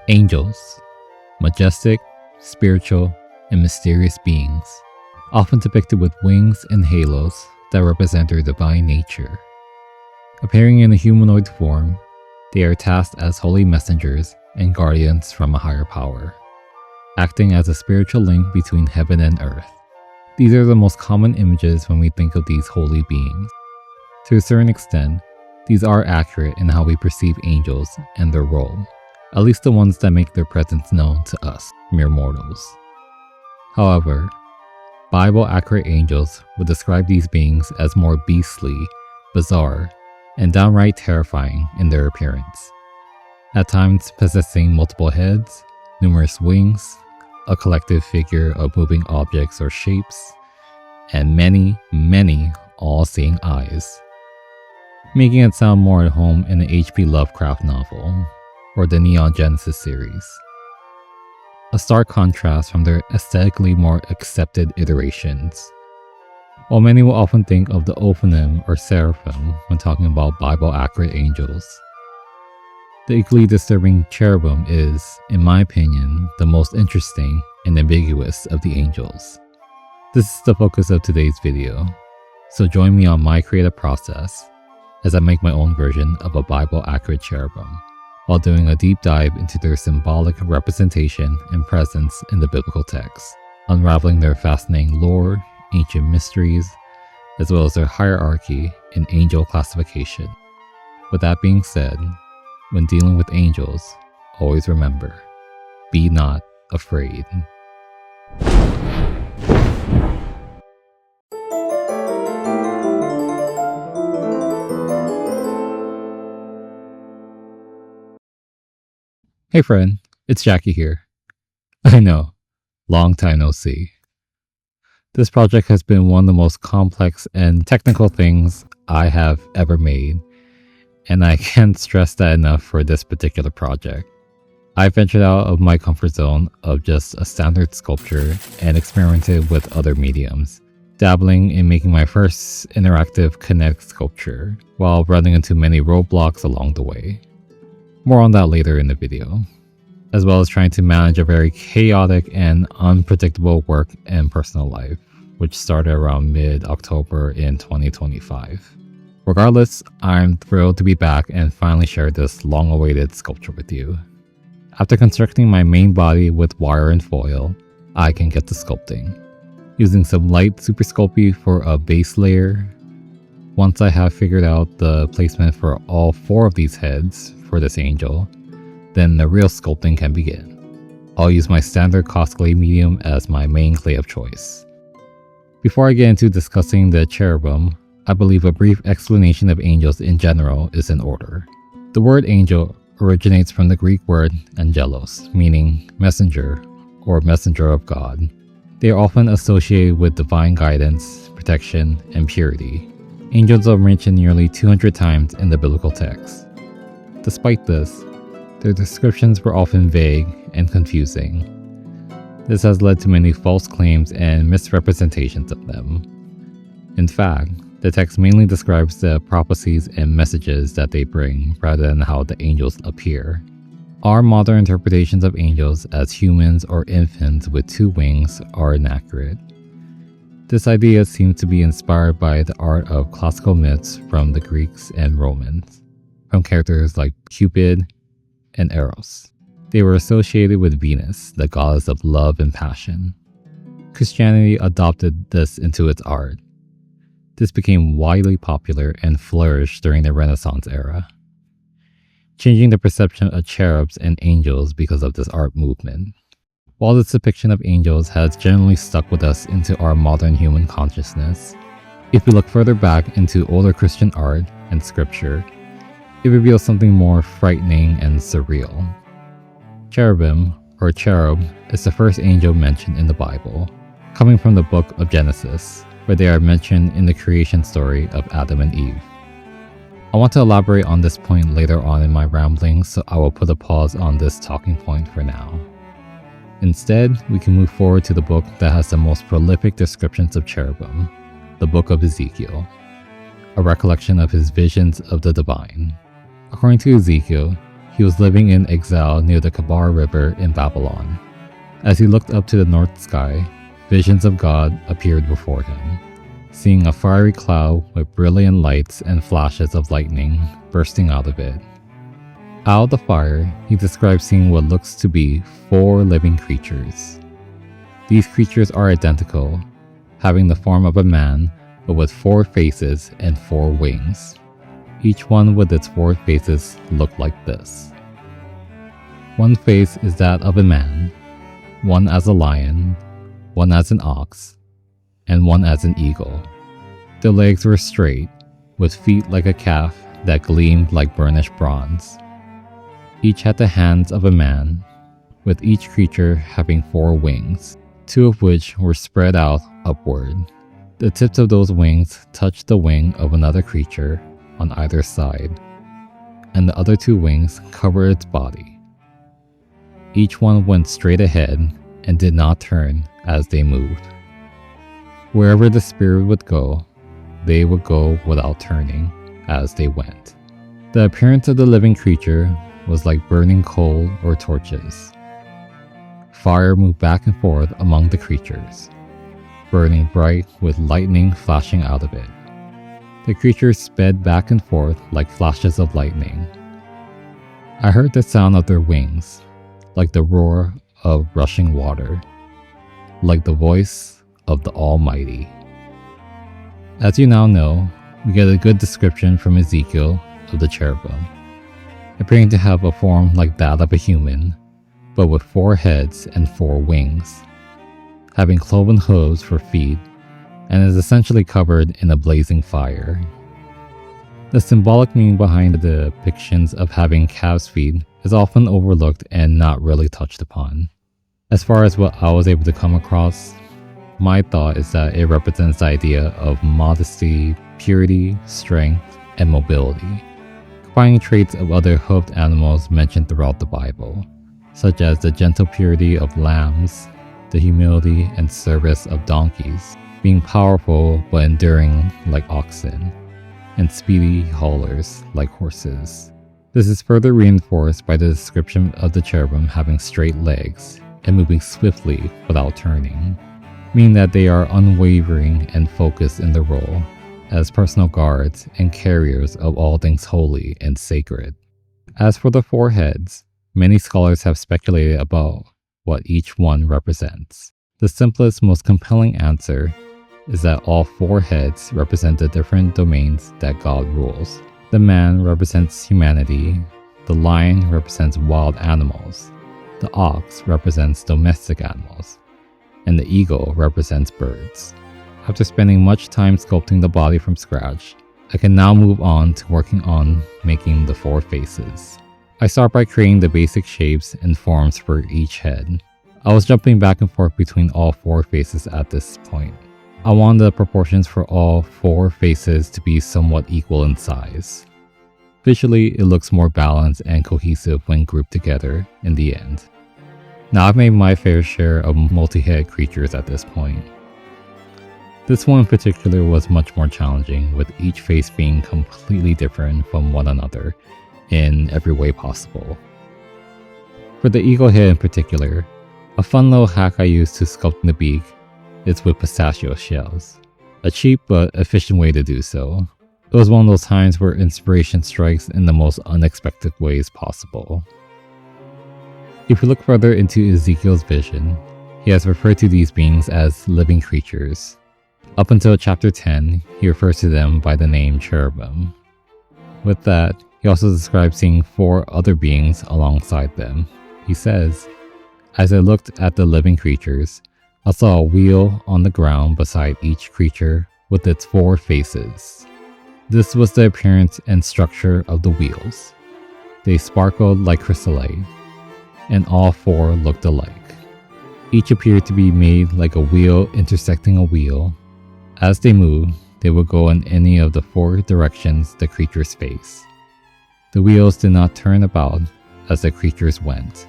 Angels, majestic, spiritual, and mysterious beings, often depicted with wings and halos that represent their divine nature. Appearing in a humanoid form, they are tasked as holy messengers and guardians from a higher power, acting as a spiritual link between heaven and earth. These are the most common images when we think of these holy beings. To a certain extent, these are accurate in how we perceive angels and their role, at least the ones that make their presence known to us, mere mortals. However, Bible-accurate angels would describe these beings as more beastly, bizarre, and downright terrifying in their appearance, at times possessing multiple heads, numerous wings, a collective figure of moving objects or shapes, and many, many all-seeing eyes, making it sound more at home in an H.P. Lovecraft novel or the Neon Genesis series. A stark contrast from their aesthetically more accepted iterations. While many will often think of the Ophanim or Seraphim when talking about Bible-accurate angels, the equally disturbing Cherubim is, in my opinion, the most interesting and ambiguous of the angels. This is the focus of today's video, so join me on my creative process as I make my own version of a Bible-accurate cherubim, while doing a deep dive into their symbolic representation and presence in the biblical text, unraveling their fascinating lore, ancient mysteries, as well as their hierarchy and angel classification. With that being said, when dealing with angels, always remember, be not afraid. Hey friend, it's Jackie here. I know, long time no see. This project has been one of the most complex and technical things I have ever made, and I can't stress that enough for this particular project. I ventured out of my comfort zone of just a standard sculpture and experimented with other mediums, dabbling in making my first interactive kinetic sculpture while running into many roadblocks along the way. More on that later in the video, as well as trying to manage a very chaotic and unpredictable work and personal life, which started around mid-October in 2025. Regardless, I'm thrilled to be back and finally share this long-awaited sculpture with you. After constructing my main body with wire and foil, I can get to sculpting, using some light Super Sculpey for a base layer. Once I have figured out the placement for all 4 of these heads for this angel, then the real sculpting can begin. I'll use my standard Cosclay medium as my main clay of choice. Before I get into discussing the cherubim, I believe a brief explanation of angels in general is in order. The word angel originates from the Greek word angelos, meaning messenger or messenger of God. They are often associated with divine guidance, protection, and purity. Angels are mentioned nearly 200 times in the biblical text. Despite this, their descriptions were often vague and confusing. This has led to many false claims and misrepresentations of them. In fact, the text mainly describes the prophecies and messages that they bring rather than how the angels appear. Our modern interpretations of angels as humans or infants with 2 wings are inaccurate. This idea seems to be inspired by the art of classical myths from the Greeks and Romans, from characters like Cupid and Eros. They were associated with Venus, the goddess of love and passion. Christianity adopted this into its art. This became widely popular and flourished during the Renaissance era, changing the perception of cherubs and angels because of this art movement. While this depiction of angels has generally stuck with us into our modern human consciousness, if we look further back into older Christian art and scripture, it reveals something more frightening and surreal. Cherubim, or cherub, is the first angel mentioned in the Bible, coming from the book of Genesis, where they are mentioned in the creation story of Adam and Eve. I want to elaborate on this point later on in my ramblings, so I will put a pause on this talking point for now. Instead, we can move forward to the book that has the most prolific descriptions of cherubim, the book of Ezekiel, a recollection of his visions of the divine. According to Ezekiel, he was living in exile near the Kabar River in Babylon. As he looked up to the north sky, visions of God appeared before him, seeing a fiery cloud with brilliant lights and flashes of lightning bursting out of it. Out of the fire, he describes seeing what looks to be 4 living creatures. These creatures are identical, having the form of a man, but with 4 faces and 4 wings. Each one with its 4 faces look like this. One face is that of a man, one as a lion, one as an ox, and one as an eagle. The legs were straight, with feet like a calf that gleamed like burnished bronze. Each had the hands of a man, with each creature having 4 wings, 2 of which were spread out upward. The tips of those wings touched the wing of another creature on either side, and the other 2 wings covered its body. Each one went straight ahead and did not turn as they moved. Wherever the spirit would go, they would go without turning as they went. The appearance of the living creature was like burning coal or torches. Fire moved back and forth among the creatures, burning bright with lightning flashing out of it. The creatures sped back and forth like flashes of lightning. I heard the sound of their wings, like the roar of rushing water, like the voice of the Almighty. As you now know, we get a good description from Ezekiel of the cherubim, appearing to have a form like that of a human, but with 4 heads and 4 wings, having cloven hooves for feet, and is essentially covered in a blazing fire. The symbolic meaning behind the depictions of having calves' feet is often overlooked and not really touched upon. As far as what I was able to come across, my thought is that it represents the idea of modesty, purity, strength, and mobility, combining traits of other hoofed animals mentioned throughout the Bible, such as the gentle purity of lambs, the humility and service of donkeys, being powerful but enduring like oxen, and speedy haulers like horses. This is further reinforced by the description of the cherubim having straight legs and moving swiftly without turning, meaning that they are unwavering and focused in their role as personal guards and carriers of all things holy and sacred. As for the 4 heads, many scholars have speculated about what each one represents. The simplest, most compelling answer is that all 4 heads represent the different domains that God rules. The man represents humanity, the lion represents wild animals, the ox represents domestic animals, and the eagle represents birds. After spending much time sculpting the body from scratch, I can now move on to working on making the 4 faces. I start by creating the basic shapes and forms for each head. I was jumping back and forth between all 4 faces at this point. I wanted the proportions for all 4 faces to be somewhat equal in size. Visually, it looks more balanced and cohesive when grouped together in the end. Now I've made my fair share of multi-head creatures at this point. This one in particular was much more challenging, with each face being completely different from one another in every way possible. For the eagle head in particular, a fun little hack I used to sculpt the beak is with pistachio shells. A cheap but efficient way to do so. It was one of those times where inspiration strikes in the most unexpected ways possible. If we look further into Ezekiel's vision, he has referred to these beings as living creatures. Up until chapter 10, he refers to them by the name cherubim. With that, he also describes seeing 4 other beings alongside them. He says, "As I looked at the living creatures, I saw a wheel on the ground beside each creature with its 4 faces. This was the appearance and structure of the wheels. They sparkled like chrysolite, and all 4 looked alike. Each appeared to be made like a wheel intersecting a wheel. As they moved, they would go in any of the 4 directions the creatures face. The wheels did not turn about as the creatures went.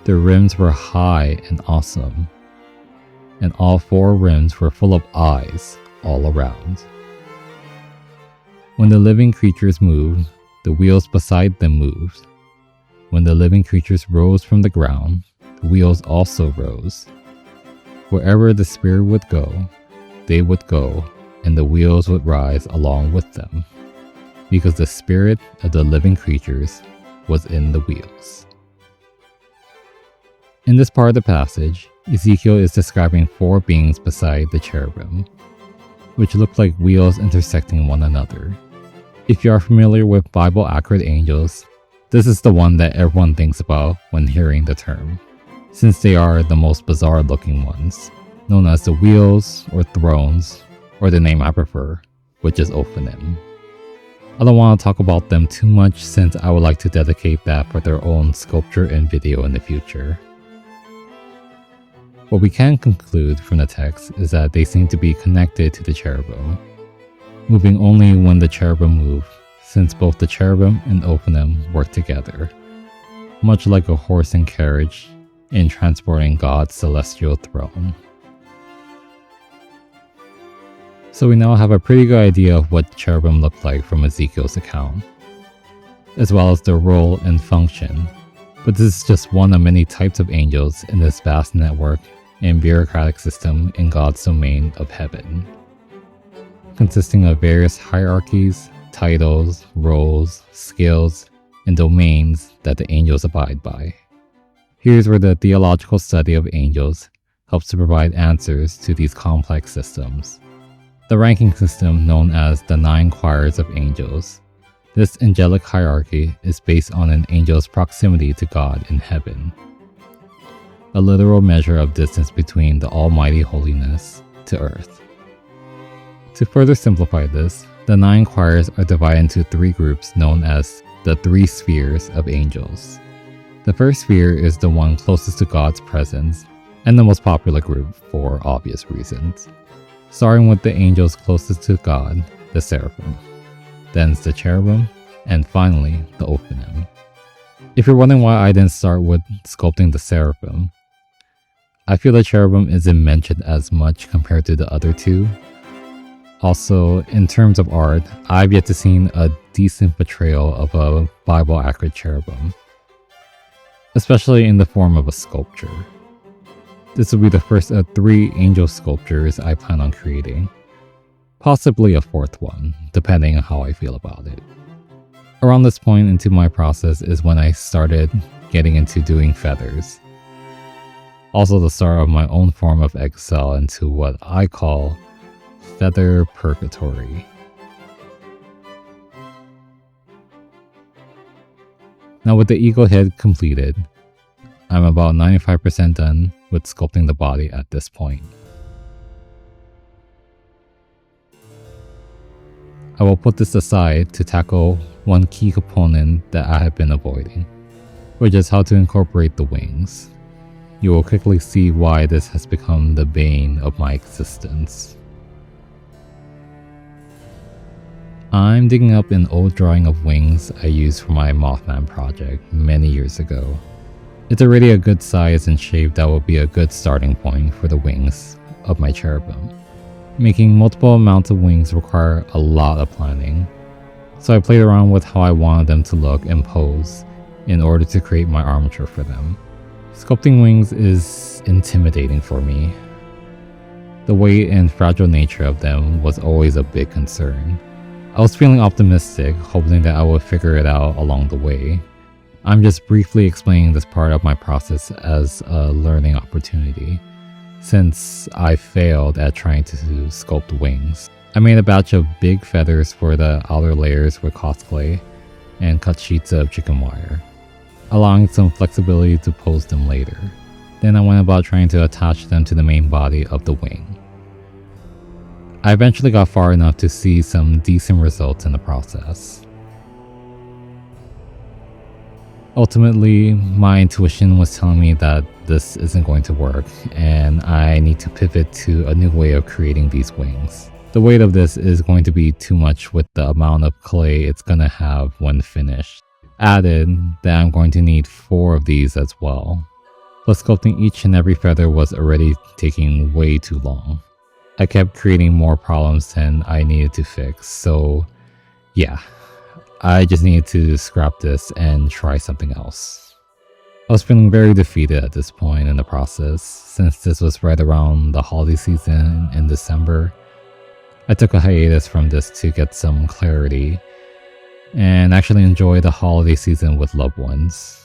Their rims were high and awesome, and all 4 rims were full of eyes all around. When the living creatures moved, the wheels beside them moved, when the living creatures rose from the ground, the wheels also rose. Wherever the spirit would go, they would go, and the wheels would rise along with them, because the spirit of the living creatures was in the wheels. In this part of the passage, Ezekiel is describing 4 beings beside the cherubim, which look like wheels intersecting one another. If you are familiar with Bible accurate angels, this is the one that everyone thinks about when hearing the term, since they are the most bizarre looking ones, known as the wheels or thrones, or the name I prefer, which is Ophanim. I don't want to talk about them too much since I would like to dedicate that for their own sculpture and video in the future. What we can conclude from the text is that they seem to be connected to the cherubim, moving only when the cherubim move, since both the cherubim and Ophanim work together, much like a horse and carriage in transporting God's celestial throne. So we now have a pretty good idea of what cherubim look like from Ezekiel's account, as well as their role and function, but this is just one of many types of angels in this vast network and bureaucratic system in God's domain of heaven, consisting of various hierarchies, titles, roles, skills, and domains that the angels abide by. Here's where the theological study of angels helps to provide answers to these complex systems. The ranking system known as the 9 choirs of angels. This angelic hierarchy is based on an angel's proximity to God in heaven, a literal measure of distance between the almighty holiness to earth. To further simplify this, the 9 choirs are divided into 3 groups known as the 3 spheres of angels. The first sphere is the one closest to God's presence, and the most popular group for obvious reasons. Starting with the angels closest to God, the seraphim, then the cherubim, and finally the Ophanim. If you're wondering why I didn't start with sculpting the seraphim, I feel the cherubim isn't mentioned as much compared to the other 2. Also, in terms of art, I've yet to see a decent portrayal of a Bible accurate cherubim, especially in the form of a sculpture. This will be the first of 3 angel sculptures I plan on creating. Possibly a 4th one, depending on how I feel about it. Around this point into my process is when I started getting into doing feathers. Also the start of my own form of exile into what I call feather purgatory. Now with the eagle head completed, I'm about 95% done with sculpting the body at this point. I will put this aside to tackle one key component that I have been avoiding, which is how to incorporate the wings. You will quickly see why this has become the bane of my existence. I'm digging up an old drawing of wings I used for my Mothman project many years ago. It's already a good size and shape that will be a good starting point for the wings of my cherubim. Making multiple amounts of wings require a lot of planning, so I played around with how I wanted them to look and pose in order to create my armature for them. Sculpting wings is intimidating for me. The weight and fragile nature of them was always a big concern. I was feeling optimistic, hoping that I would figure it out along the way. I'm just briefly explaining this part of my process as a learning opportunity, since I failed at trying to sculpt wings. I made a batch of big feathers for the outer layers with Cosclay and cut sheets of chicken wire, allowing some flexibility to pose them later. Then I went about trying to attach them to the main body of the wing. I eventually got far enough to see some decent results in the process. Ultimately, my intuition was telling me that this isn't going to work and I need to pivot to a new way of creating these wings. The weight of this is going to be too much with the amount of clay it's going to have when finished. Added that I'm going to need 4 of these as well. Plus sculpting each and every feather was already taking way too long. I kept creating more problems than I needed to fix, so yeah, I just needed to scrap this and try something else. I was feeling very defeated at this point in the process, since this was right around the holiday season in December. I took a hiatus from this to get some clarity and actually enjoy the holiday season with loved ones.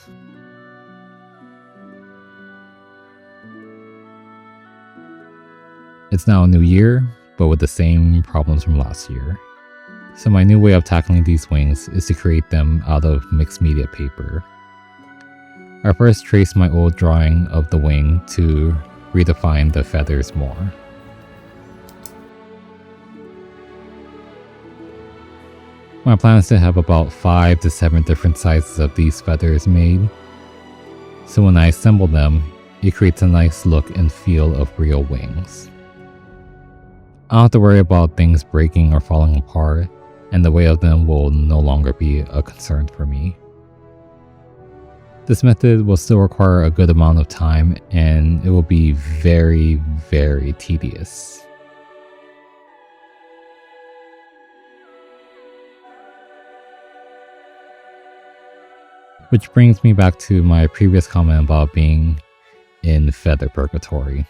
It's now a new year, but with the same problems from last year. So my new way of tackling these wings is to create them out of mixed media paper. I first traced my old drawing of the wing to redefine the feathers more. My plan is to have about 5 to 7 different sizes of these feathers made, so when I assemble them, it creates a nice look and feel of real wings. I don't have to worry about things breaking or falling apart, and the weight of them will no longer be a concern for me. This method will still require a good amount of time, and it will be very, very tedious. Which brings me back to my previous comment about being in feather purgatory,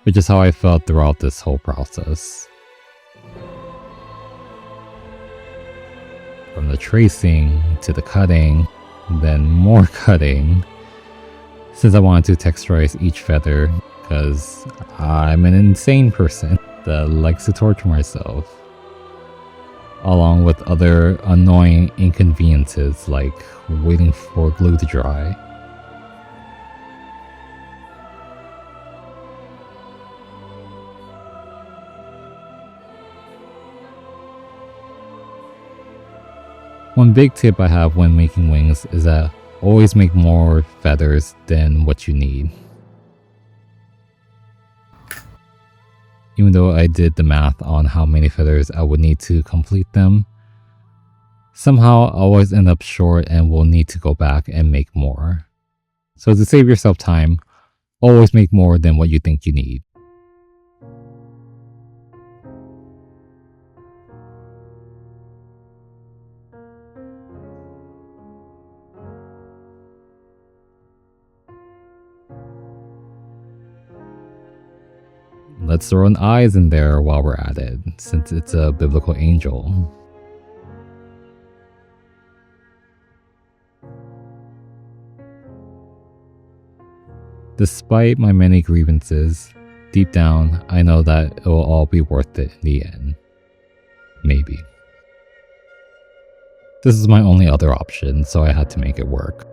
which is how I felt throughout this whole process. From the tracing to the cutting, then more cutting, since I wanted to texturize each feather because I'm an insane person that likes to torture myself, along with other annoying inconveniences like waiting for glue to dry. One big tip I have when making wings is that always make more feathers than what you need. Even though I did the math on how many feathers I would need to complete them, somehow I always end up short and will need to go back and make more. So to save yourself time, always make more than what you think you need. Let's throw an eyes in there while we're at it, since it's a biblical angel. Despite my many grievances, deep down, I know that it will all be worth it in the end. Maybe. This is my only other option, so I had to make it work.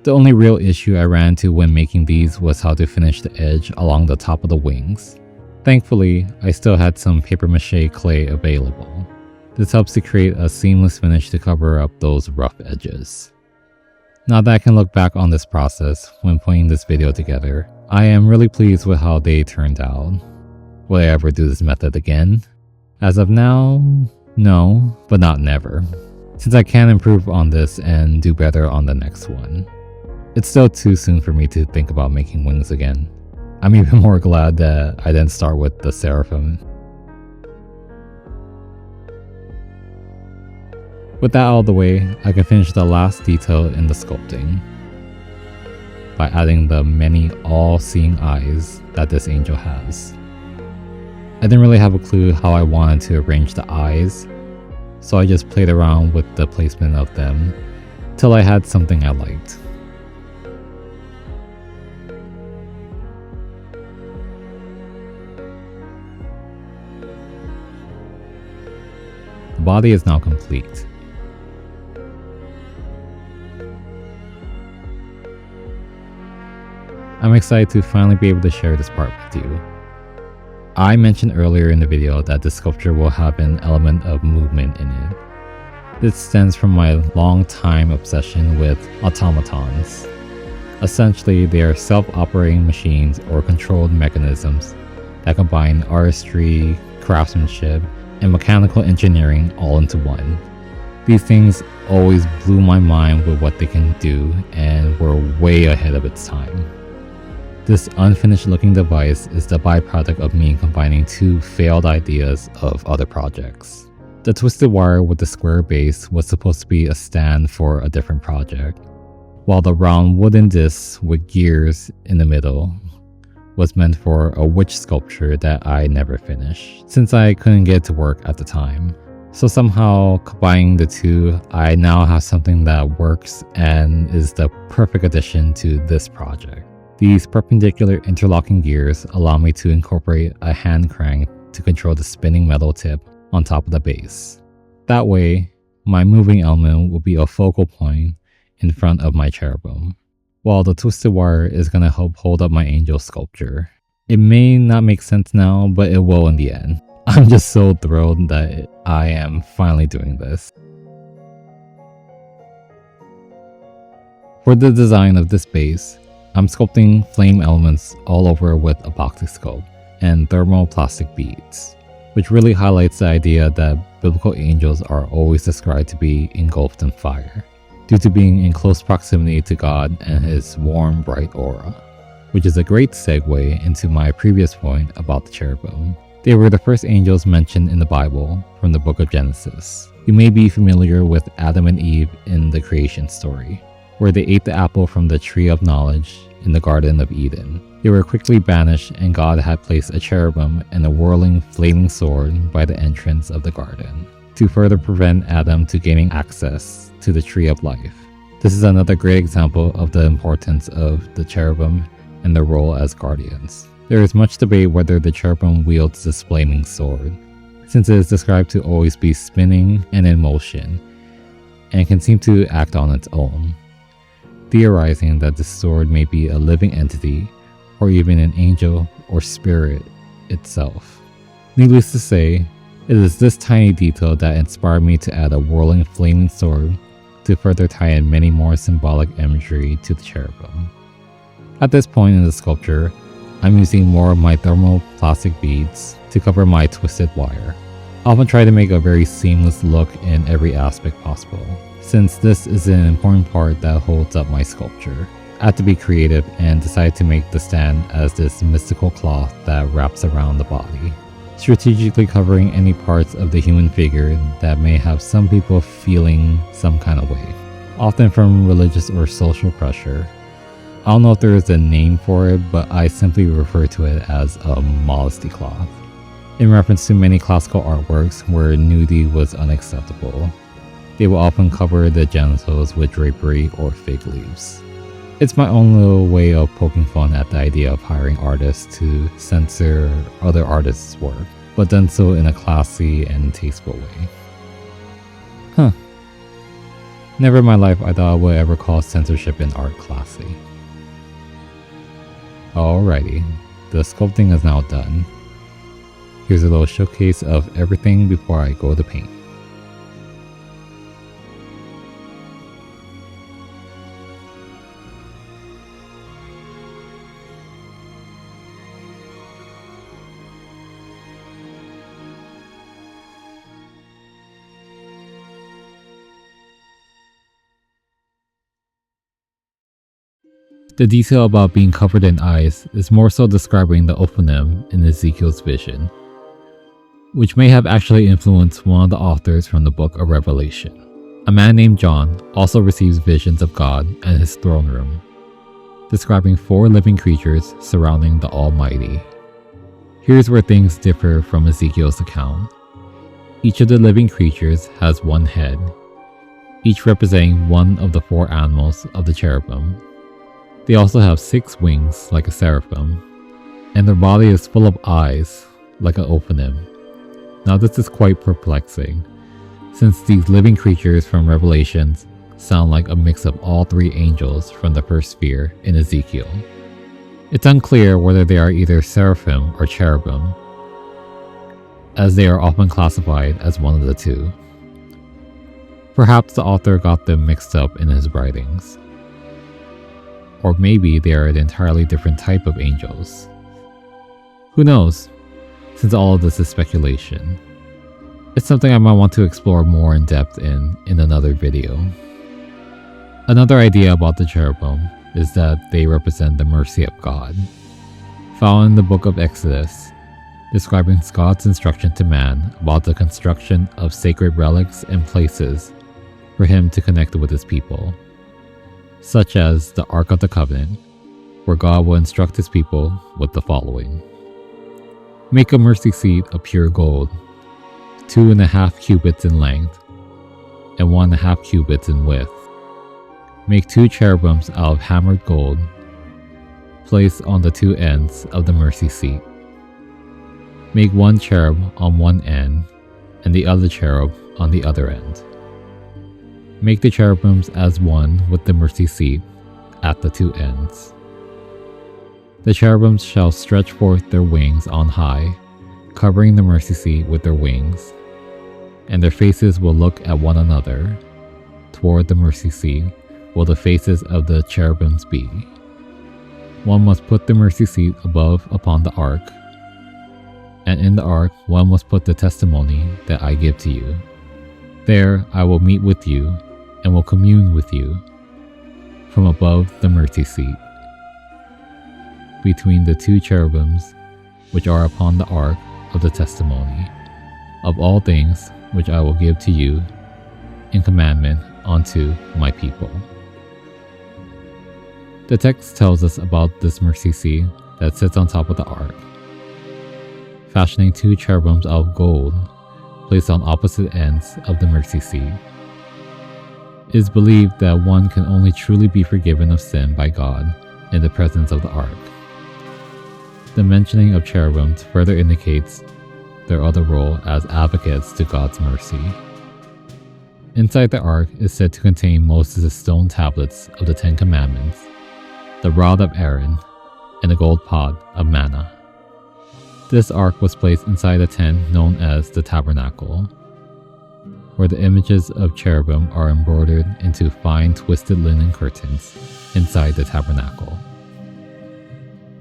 The only real issue I ran into when making these was how to finish the edge along the top of the wings. Thankfully, I still had some papier-mâché clay available. This helps to create a seamless finish to cover up those rough edges. Now that I can look back on this process when putting this video together, I am really pleased with how they turned out. Will I ever do this method again? As of now, no, but not never, since I can improve on this and do better on the next one. It's still too soon for me to think about making wings again. I'm even more glad that I didn't start with the seraphim. With that out of the way, I can finish the last detail in the sculpting by adding the many all-seeing eyes that this angel has. I didn't really have a clue how I wanted to arrange the eyes, so I just played around with the placement of them till I had something I liked. The body is now complete. I'm excited to finally be able to share this part with you. I mentioned earlier in the video that the sculpture will have an element of movement in it. This stems from my long-time obsession with automatons. Essentially, they are self-operating machines or controlled mechanisms that combine artistry, craftsmanship, and mechanical engineering all into one. These things always blew my mind with what they can do and were way ahead of its time. This unfinished looking device is the byproduct of me combining two failed ideas of other projects. The twisted wire with the square base was supposed to be a stand for a different project, while the round wooden disc with gears in the middle was meant for a witch sculpture that I never finished, since I couldn't get to work at the time. So somehow, combining the two, I now have something that works and is the perfect addition to this project. These perpendicular interlocking gears allow me to incorporate a hand crank to control the spinning metal tip on top of the base. That way, my moving element will be a focal point in front of my cherubim, while the twisted wire is going to help hold up my angel sculpture. It may not make sense now, but it will in the end. I'm just so thrilled that I am finally doing this. For the design of this base, I'm sculpting flame elements all over with Apoxie Sculpt and Thermo plastic beads, which really highlights the idea that biblical angels are always described to be engulfed in fire, due to being in close proximity to God and his warm, bright aura, which is a great segue into my previous point about the cherubim. They were the first angels mentioned in the Bible from the book of Genesis. You may be familiar with Adam and Eve in the creation story, where they ate the apple from the tree of knowledge in the Garden of Eden. They were quickly banished, and God had placed a cherubim and a whirling, flaming sword by the entrance of the garden to further prevent Adam to gaining access to the tree of life. This is another great example of the importance of the cherubim and their role as guardians. There is much debate whether the cherubim wields this flaming sword, since it is described to always be spinning and in motion, and can seem to act on its own, theorizing that the sword may be a living entity or even an angel or spirit itself. Needless to say, it is this tiny detail that inspired me to add a whirling flaming sword to further tie in many more symbolic imagery to the cherubim. At this point in the sculpture, I'm using more of my thermal plastic beads to cover my twisted wire. I often try to make a very seamless look in every aspect possible, since this is an important part that holds up my sculpture. I had to be creative and decided to make the stand as this mystical cloth that wraps around the body, strategically covering any parts of the human figure that may have some people feeling some kind of way, often from religious or social pressure. I don't know if there is a name for it, but I simply refer to it as a modesty cloth, in reference to many classical artworks where nudity was unacceptable. They will often cover the genitals with drapery or fig leaves. It's my own little way of poking fun at the idea of hiring artists to censor other artists' work, but done so in a classy and tasteful way. Never in my life I thought I would ever call censorship in art classy. Alrighty, the sculpting is now done. Here's a little showcase of everything before I go to paint. The detail about being covered in ice is more so describing the Ophanim in Ezekiel's vision, which may have actually influenced one of the authors from the book of Revelation. A man named John also receives visions of God and his throne room, describing 4 living creatures surrounding the Almighty. Here's where things differ from Ezekiel's account. Each of the living creatures has 1 head, each representing one of the 4 animals of the cherubim. They also have 6 wings like a seraphim, and their body is full of eyes like an Ophanim. Now this is quite perplexing, since these living creatures from Revelations sound like a mix of all 3 angels from the first sphere in Ezekiel. It's unclear whether they are either seraphim or cherubim, as they are often classified as one of the two. Perhaps the author got them mixed up in his writings. Or maybe they are an entirely different type of angels. Who knows, since all of this is speculation. It's something I might want to explore more in depth in another video. Another idea about the cherubim is that they represent the mercy of God. Found in the book of Exodus, describing God's instruction to man about the construction of sacred relics and places for him to connect with his people, such as the Ark of the Covenant, where God will instruct his people with the following. Make a mercy seat of pure gold, 2.5 cubits in length, and 1.5 cubits in width. Make 2 cherubims out of hammered gold, placed on the 2 ends of the mercy seat. Make 1 cherub on one end, and the other cherub on the other end. Make the cherubims as one with the mercy seat at the 2 ends. The cherubims shall stretch forth their wings on high, covering the mercy seat with their wings, and their faces will look at one another. Toward the mercy seat will the faces of the cherubims be. One must put the mercy seat above upon the ark, and in the ark one must put the testimony that I give to you. There I will meet with you, and will commune with you from above the mercy seat. Between the 2 cherubims which are upon the ark of the testimony, of all things which I will give to you in commandment unto my people. The text tells us about this mercy seat that sits on top of the ark, fashioning 2 cherubims out of gold placed on opposite ends of the mercy seat. It is believed that one can only truly be forgiven of sin by God in the presence of the ark. The mentioning of cherubims further indicates their other role as advocates to God's mercy. Inside the ark is said to contain Moses' stone tablets of the 10 Commandments, the rod of Aaron, and a gold pot of manna. This ark was placed inside a tent known as the tabernacle, where the images of cherubim are embroidered into fine twisted linen curtains inside the tabernacle.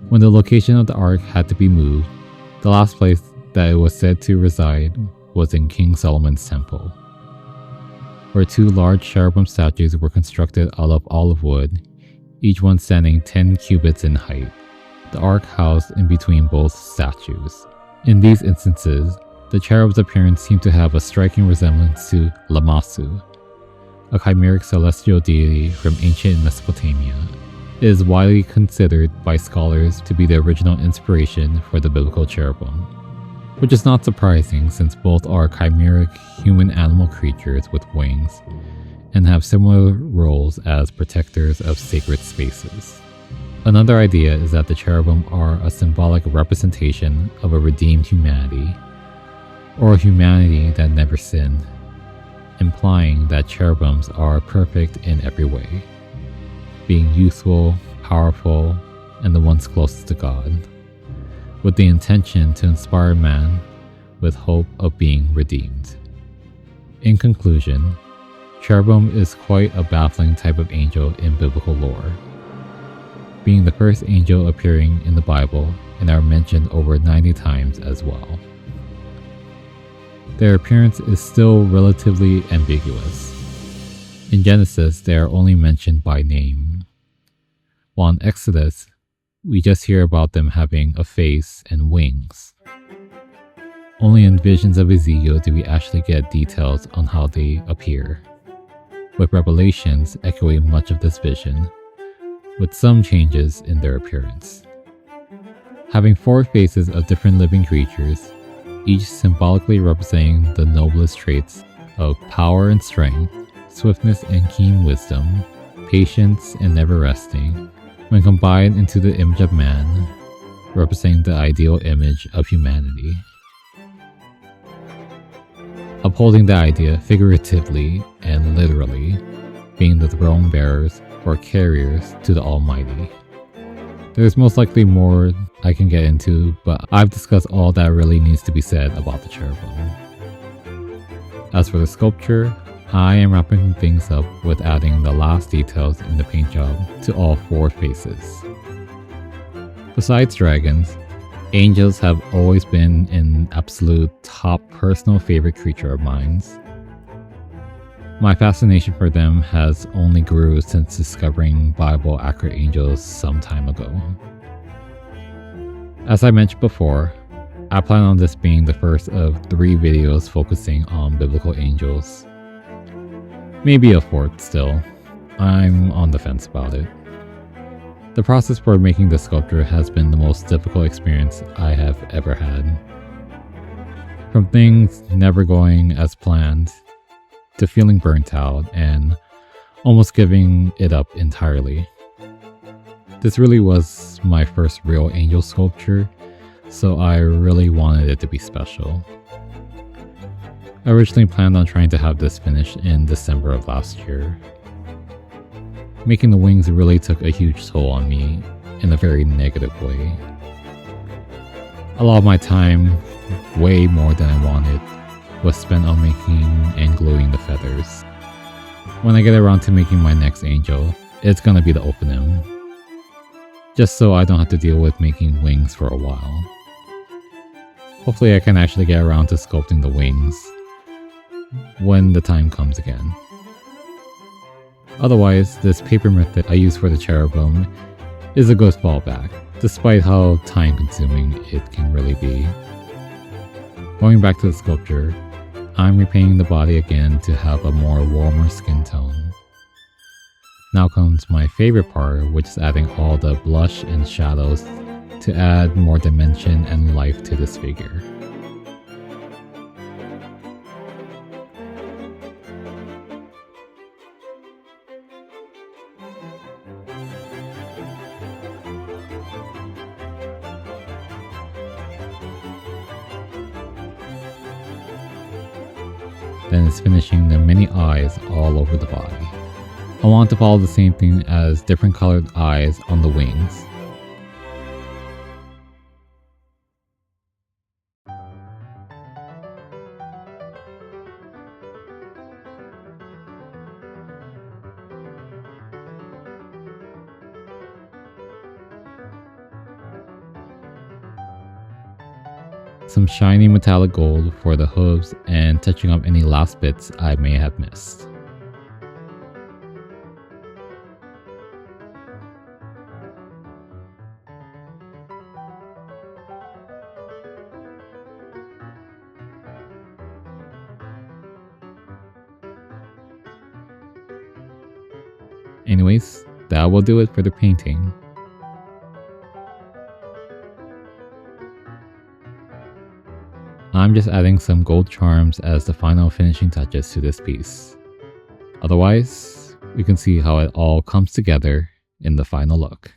When the location of the ark had to be moved, the last place that it was said to reside was in King Solomon's temple, where 2 large cherubim statues were constructed out of olive wood, each one standing 10 cubits in height. The ark housed in between both statues. In these instances, the cherub's appearance seemed to have a striking resemblance to Lamassu, a chimeric celestial deity from ancient Mesopotamia. It is widely considered by scholars to be the original inspiration for the biblical cherubim, which is not surprising since both are chimeric human-animal creatures with wings and have similar roles as protectors of sacred spaces. Another idea is that the cherubim are a symbolic representation of a redeemed humanity, or a humanity that never sinned, implying that cherubims are perfect in every way, being youthful, powerful, and the ones closest to God, with the intention to inspire man with hope of being redeemed. In conclusion, cherubim is quite a baffling type of angel in biblical lore, being the first angel appearing in the Bible and are mentioned over 90 times as well. Their appearance is still relatively ambiguous. In Genesis, they are only mentioned by name, while in Exodus, we just hear about them having a face and wings. Only in visions of Ezekiel do we actually get details on how they appear, with Revelations echoing much of this vision, with some changes in their appearance. Having 4 faces of different living creatures, each symbolically representing the noblest traits of power and strength, swiftness and keen wisdom, patience and never resting, when combined into the image of man, representing the ideal image of humanity. Upholding the idea figuratively and literally, being the throne bearers or carriers to the Almighty. There's most likely more I can get into, but I've discussed all that really needs to be said about the Cherubim. As for the sculpture, I am wrapping things up with adding the last details in the paint job to all 4 faces. Besides dragons, angels have always been an absolute top personal favorite creature of mine. My fascination for them has only grew since discovering Bible accurate angels some time ago. As I mentioned before, I plan on this being the first of 3 videos focusing on biblical angels. Maybe a 4th still. I'm on the fence about it. The process for making the sculpture has been the most difficult experience I have ever had. From things never going as planned, to feeling burnt out and almost giving it up entirely. This really was my first real angel sculpture, so I really wanted it to be special. I originally planned on trying to have this finished in December of last year. Making the wings really took a huge toll on me in a very negative way. A lot of my time, way more than I wanted, was spent on making and gluing the feathers. When I get around to making my next angel, it's gonna be the opening. Just so I don't have to deal with making wings for a while. Hopefully I can actually get around to sculpting the wings when the time comes again. Otherwise, this paper method I use for the Cherubim is a good fallback, despite how time consuming it can really be. Going back to the sculpture, I'm repainting the body again to have a more warmer skin tone. Now comes my favorite part, which is adding all the blush and shadows to add more dimension and life to this figure. Then it's finishing the many eyes all over the body. I want to follow the same thing as different colored eyes on the wings. Some shiny metallic gold for the hooves and touching up any last bits I may have missed. Anyways, that will do it for the painting. I'm just adding some gold charms as the final finishing touches to this piece. Otherwise, we can see how it all comes together in the final look.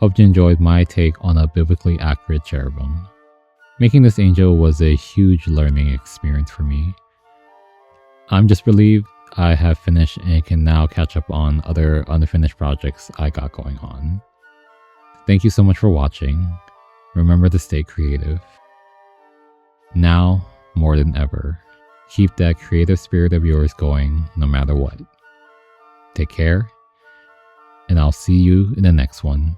Hope you enjoyed my take on a biblically accurate cherubim. Making this angel was a huge learning experience for me. I'm just relieved I have finished and can now catch up on other unfinished projects I got going on. Thank you so much for watching. Remember to stay creative. Now, more than ever, keep that creative spirit of yours going no matter what. Take care, and I'll see you in the next one.